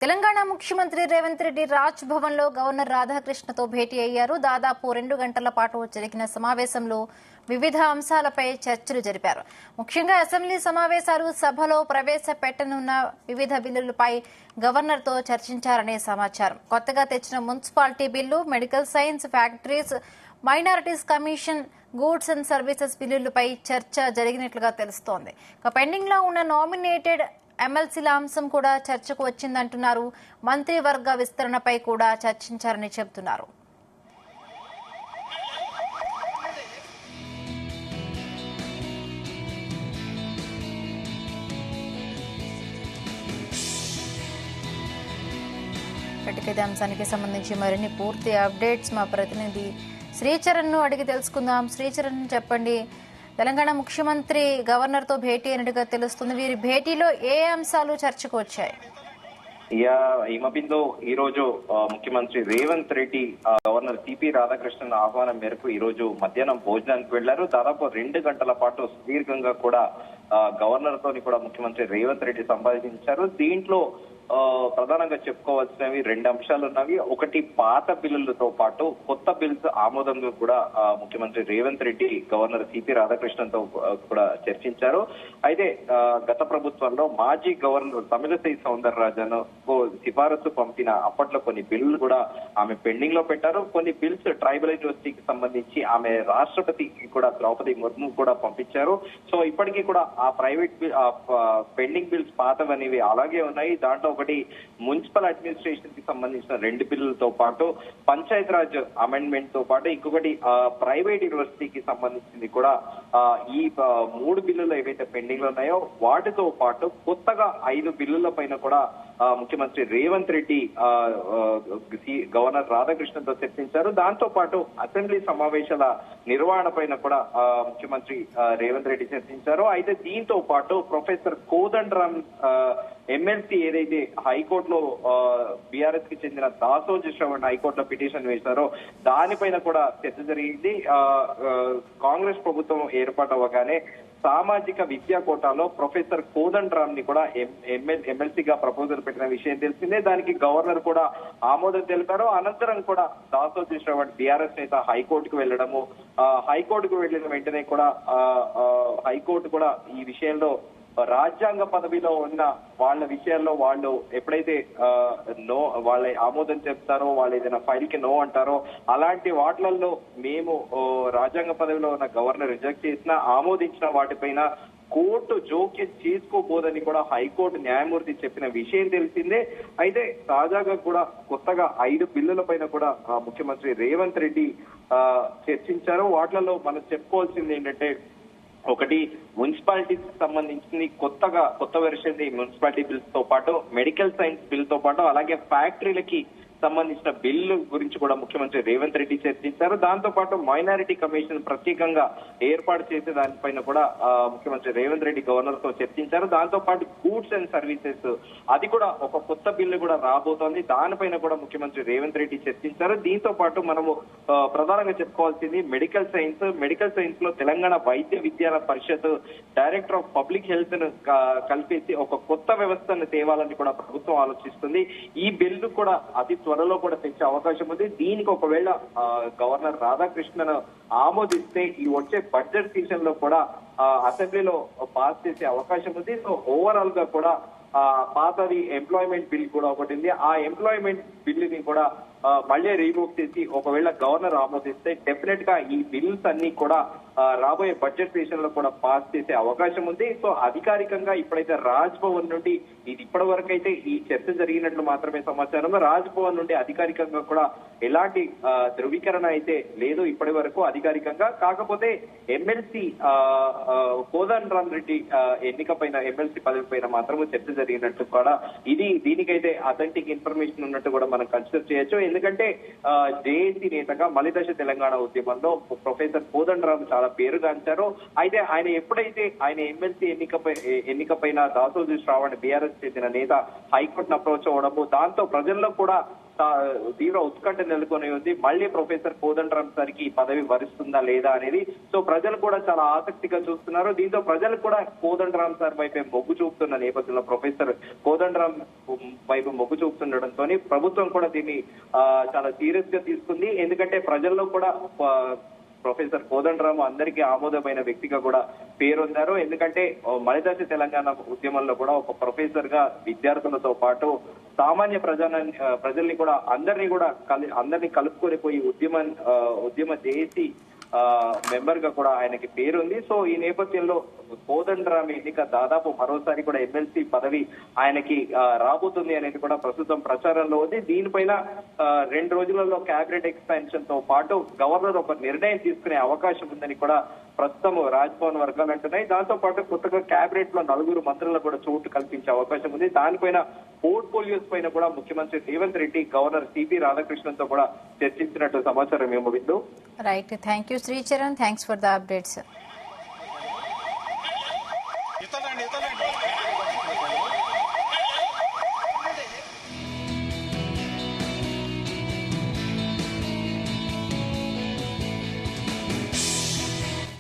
తెలంగాణ ముఖ్యమంత్రి రేవంత్ రెడ్డి రాజ్ భవన్ లో గవర్నర్ రాధాకృష్ణతో భేటీ అయ్యారు. దాదాపు 2 గంటల పాటు జరిగిన సమావేశంలో వివిధ అంశాలపై చర్చలు జరిపారు. ముఖ్యంగా అసెంబ్లీ సమావేశాలు, సభలో ప్రవేశపెట్టనున్న వివిధ బిల్లులపై గవర్నర్ తో చర్చించారనే సమాచారం. కొత్తగా తెచ్చిన municipality bill, medical science, factories, minorities commission, goods and services బిల్లులపై చర్చ జరిగినట్లుగా తెలుస్తోంది. పెండింగ్ లో ఉన్న నామినేటెడ్ ఎమ్మెల్సీల అంశం కూడా చర్చకు వచ్చిందంటున్నారు. మంత్రివర్గ విస్తరణపై కూడా చర్చించారని చెబుతున్నారు. ఇదే అంశానికి సంబంధించి మరిన్ని పూర్తి అప్డేట్స్ మా ప్రతినిధి శ్రీచరణ్ ను అడిగి తెలుసుకుందాం. శ్రీచరణ్, చెప్పండి, తెలంగాణ ముఖ్యమంత్రి గవర్నర్ తో భేటీ అయినట్టుగా తెలుస్తుంది. వీరి భేటీలో ఏ అంశాలు చర్చకు వచ్చాయి? హిమబిందు, ఈ రోజు ముఖ్యమంత్రి రేవంత్ రెడ్డి గవర్నర్ సిపి రాధాకృష్ణన్ ఆహ్వానం మేరకు ఈ రోజు మధ్యాహ్నం భోజనానికి వెళ్లారు. దాదాపు 2 గంటల పాటు సుదీర్ఘంగా కూడా గవర్నర్ తోని కూడా ముఖ్యమంత్రి రేవంత్ రెడ్డి సంభాషించారు. దీంట్లో ప్రధానంగా చెప్పుకోవాల్సినవి 2 అంశాలు ఉన్నవి. ఒకటి, పాత బిల్లులతో పాటు కొత్త బిల్స్ ఆమోదంలో కూడా ముఖ్యమంత్రి రేవంత్ రెడ్డి గవర్నర్ సిపి రాధాకృష్ణన్ తో కూడా చర్చించారు. అయితే గత ప్రభుత్వంలో మాజీ గవర్నర్ తమిళసై సౌందరరాజన్ సిఫారసు పంపిన అప్పట్లో కొన్ని బిల్లులు కూడా ఆమె పెండింగ్ లో పెట్టారు. కొన్ని బిల్స్ ట్రైబల్ యూనివర్సిటీకి సంబంధించి ఆమె రాష్ట్రపతికి కూడా ద్రౌపది ముర్ము కూడా పంపించారు. సో ఇప్పటికీ కూడా ఆ ప్రైవేట్ పెండింగ్ బిల్స్ పాతవనేవి అలాగే ఉన్నాయి. దాంట్లో ఒకటి మున్సిపల్ అడ్మినిస్ట్రేషన్ కి సంబంధించిన 2 బిల్లులతో పాటు పంచాయత్ రాజ్ అమెండ్మెంట్ తో పాటు ఇంకొకటి ప్రైవేట్ యూనివర్సిటీకి సంబంధించింది కూడా ఈ 3 బిల్లులు ఏవైతే పెండింగ్ లో ఉన్నాయో వాటితో పాటు కొత్తగా 5 బిల్లుల పైన కూడా ముఖ్యమంత్రి రేవంత్ రెడ్డి గవర్నర్ రాధాకృష్ణన్తో చర్చించారు. దాంతో పాటు అసెంబ్లీ సమావేశాల నిర్వహణ పైన కూడా ముఖ్యమంత్రి రేవంత్ రెడ్డి చర్చించారు. అయితే దీంతో పాటు ప్రొఫెసర్ కోదండరాం ఎమ్మెల్సీ ఏదైతే హైకోర్టులో బీఆర్ఎస్ కి చెందిన దాసోజీ శ్రవణ్ హైకోర్టులో పిటిషన్ వేశారో దానిపైన కూడా చర్చ జరిగింది. కాంగ్రెస్ ప్రభుత్వం ఏర్పాటు అవ్వగానే సామాజిక విద్యా కోటాలో ప్రొఫెసర్ కోదండరాం ని కూడా ఎమ్మెల్సీగా ప్రపోజల్ పెట్టిన విషయం తెలిసిందే. దానికి గవర్నర్ కూడా ఆమోదం తెలిపారు. అనంతరం కూడా దాసోజీ శ్రవణ్ బీఆర్ఎస్ నేత హైకోర్టుకు వెళ్లడము, హైకోర్టుకు వెళ్లిన వెంటనే కూడా హైకోర్టు కూడా ఈ విషయంలో రాజ్యాంగ పదవిలో ఉన్న వాళ్ళ విషయాల్లో వాళ్ళు ఎప్పుడైతే నో వాళ్ళ ఆమోదం చెప్తారో, వాళ్ళు ఏదైనా ఫైల్ కి నో అంటారో అలాంటి వాటిలలో మేము రాజ్యాంగ పదవిలో ఉన్న గవర్నర్ రిజెక్ట్ చేసినా ఆమోదించిన వాటిపైన కోర్టు జోక్యం చేసుకోబోదని కూడా హైకోర్టు న్యాయమూర్తి చెప్పిన విషయం తెలిసిందే. అయితే తాజాగా కూడా కొత్తగా 5 బిల్లుల పైన కూడా ముఖ్యమంత్రి రేవంత్ రెడ్డి చర్చించారు. వాటిలలో మనం చెప్పుకోవాల్సింది ఏంటంటే, ఒకటి మున్సిపాలిటీస్ సంబంధించింది కొత్త వెర్షన్ మున్సిపాలిటీ బిల్స్ తో పాటు మెడికల్ సైన్స్ బిల్ తో పాటు అలాగే ఫ్యాక్టరీలకి సంబంధించిన బిల్లు గురించి కూడా ముఖ్యమంత్రి రేవంత్ రెడ్డి చర్చించారు. దాంతో పాటు మైనారిటీ కమిషన్ ప్రత్యేకంగా ఏర్పాటు చేసే దానిపైన కూడా ముఖ్యమంత్రి రేవంత్ రెడ్డి గవర్నర్ తో చర్చించారు. దాంతో పాటు గూడ్స్ అండ్ సర్వీసెస్ అది కూడా ఒక కొత్త బిల్లు కూడా రాబోతోంది. దానిపైన కూడా ముఖ్యమంత్రి రేవంత్ రెడ్డి చర్చించారు. దీంతో పాటు మనము ప్రధానంగా చెప్పుకోవాల్సింది మెడికల్ సైన్స్ లో తెలంగాణ వైద్య విజ్ఞాన పరిషత్ డైరెక్టర్ ఆఫ్ పబ్లిక్ హెల్త్ ను కల్పించి ఒక కొత్త వ్యవస్థను తేవాలని కూడా ప్రభుత్వం ఆలోచిస్తుంది. ఈ బిల్లు కూడా అతి త్వరలో కూడా తెచ్చే అవకాశం ఉంది. దీనికి ఒకవేళ గవర్నర్ రాధాకృష్ణన్ ఆమోదిస్తే ఈ వచ్చే బడ్జెట్ సీజన్ లో కూడా అసెంబ్లీలో పాస్ చేసే అవకాశం ఉంది. సో ఓవరాల్ గా కూడా పాతది ఎంప్లాయ్మెంట్ బిల్ కూడా ఒకటి ఉంది. ఆ ఎంప్లాయ్మెంట్ బిల్లుని కూడా మళ్ళీ రీమూవ్ చేసి ఒకవేళ గవర్నర్ ఆమోదిస్తే డెఫినెట్ గా ఈ బిల్స్ అన్ని కూడా రాబోయే బడ్జెట్ సెషన్ లో కూడా పాస్ చేసే అవకాశం ఉంది. సో అధికారికంగా ఇప్పుడైతే రాజ్ భవన్ నుండి ఇది ఇప్పటి వరకు అయితే ఈ చర్చ జరిగినట్లు మాత్రమే సమాచారం. రాజ్ భవన్ నుండి అధికారికంగా కూడా ఎలాంటి ధృవీకరణ అయితే లేదు ఇప్పటి వరకు అధికారికంగా. కాకపోతే ఎమ్మెల్సీ కోదండరాం రెడ్డి ఎమ్మెల్సీ పదవి పైన మాత్రమే చర్చ జరిగినట్టు కూడా దీనికైతే అథెంటిక్ ఇన్ఫర్మేషన్ ఉన్నట్టు కూడా మనం కన్సిడర్ చేయొచ్చు. ఎందుకంటే జేఏసీ నేతగా మలిదశ తెలంగాణ ఉద్యమంలో ప్రొఫెసర్ కోదండరాం చాలా పేరుగాంచారు. అయితే ఆయన ఎమ్మెల్సీ ఎన్నికపైన దాసోజీ శ్రావణ్ బీఆర్ఎస్ చెందిన నేత హైకోర్టును అప్రోచ్ అవ్వడము, దాంతో ప్రజల్లో కూడా తీవ్ర ఉత్కంఠ నెలకొని ఉంది. మళ్ళీ ప్రొఫెసర్ కోదండరాం సార్కి ఈ పదవి వరిస్తుందా లేదా అనేది సో ప్రజలు కూడా చాలా ఆసక్తిగా చూస్తున్నారు. దీంతో ప్రజలు కూడా కోదండరాం సార్ వైపే మొగ్గు చూపుతున్న నేపథ్యంలో ప్రొఫెసర్ కోదండరాం వైపు మొగ్గు చూపుతుండటంతో ప్రభుత్వం కూడా దీన్ని చాలా సీరియస్ గా తీసుకుంది. ఎందుకంటే ప్రజల్లో కూడా ప్రొఫెసర్ కోదండరాం అందరికీ ఆమోదమైన వ్యక్తిగా కూడా పేరొందారు. ఎందుకంటే మలిదశ తెలంగాణ ఉద్యమంలో కూడా ఒక ప్రొఫెసర్ గా విద్యార్థులతో పాటు సామాన్య ప్రజల్ని కూడా అందరినీ కలుపుకొని పోయి ఉద్యమ దేశీ మెంబర్ గా కూడా ఆయనకి పేరుంది. సో ఈ నేపథ్యంలో కోదండరాం ఎన్నిక దాదాపు మరోసారి కూడా ఎమ్మెల్సీ పదవి ఆయనకి రాబోతుంది అనేది కూడా ప్రస్తుతం ప్రచారంలో ఉంది. దీనిపైన 2 రోజులలో కేబినెట్ ఎక్స్పాన్షన్ తో పాటు గవర్నర్ ఒక నిర్ణయం తీసుకునే అవకాశం ఉందని కూడా ప్రస్తుతం రాజ్భవన్ వర్గాలు అంటున్నాయి. దాంతో పాటు కొత్తగా కేబినెట్ లో 4 మంత్రులకు కూడా చోటు కల్పించే అవకాశం ఉంది. దానిపైన పోర్ట్ఫోలియోస్ పైన కూడా ముఖ్యమంత్రి రేవంత్ రెడ్డి గవర్నర్ సిపి రాధాకృష్ణన్ తో కూడా చర్చించినట్టు సమాచారం ఏమో విందు. Right, thank you Sricharan, thanks for the updates.